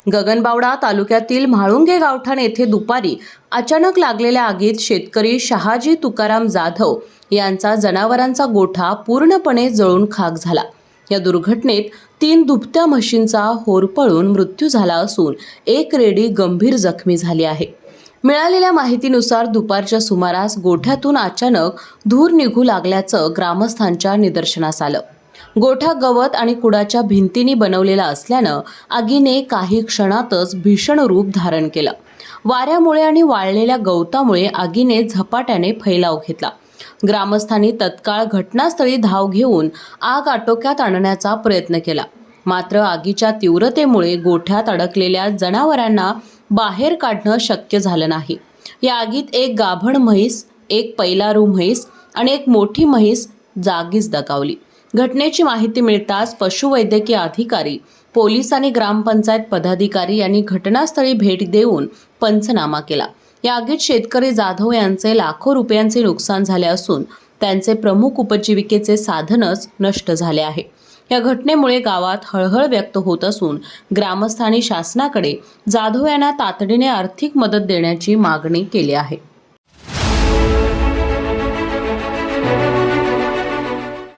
गगनबावडा तालुक्यातील म्हाळुंगे गावठाण येथे दुपारी अचानक लागलेल्या आगीत शेतकरी शहाजी तुकाराम जाधव यांचा जनावरांचा गोठा पूर्णपणे जळून खाक झाला। या दुर्घटनेत 3 दुभत्या म्हशींचा होरपळून मृत्यू झाला असून एक रेडी गंभीर जखमी झाली आहे। मिळालेल्या माहितीनुसार दुपारच्या सुमारास गोठ्यातून अचानक धूर निघू लागल्याचं ग्रामस्थांच्या निदर्शनास आलं। गोठा गवत आणि कुडाच्या भिंतींनी बनवलेला असल्यानं आगीने काही क्षणातच भीषण रूप धारण केलं। वाऱ्यामुळे आणि वाळलेल्या गवतामुळे आगीने झपाट्याने फैलाव घेतला। ग्रामस्थांनी तत्काळ घटनास्थळी धाव घेऊन आग आटोक्यात आणण्याचा प्रयत्न केला, मात्र आगीच्या तीव्रतेमुळे गोठ्यात अडकलेल्या जनावरांना बाहेर काढणं शक्य झालं नाही। या आगीत एक गाभण म्हैस, एक पैलारू म्हैस आणि एक मोठी म्हैस जागीच दगावली। घटनेची माहिती मिळताच पशुवैद्यकीय अधिकारी, पोलीस आणि ग्रामपंचायत पदाधिकारी यांनी घटनास्थळी भेट देऊन पंचनामा केला। या आगीत शेतकरी जाधव यांचे लाखो रुपयांचे नुकसान झाले असून त्यांचे प्रमुख उपजीविकेचे साधनच नष्ट झाले आहे। या घटनेमुळे गावात हळहळ व्यक्त होत असून ग्रामस्थांनी शासनाकडे जाधव यांना तातडीने आर्थिक मदत देण्याची मागणी केली आहे।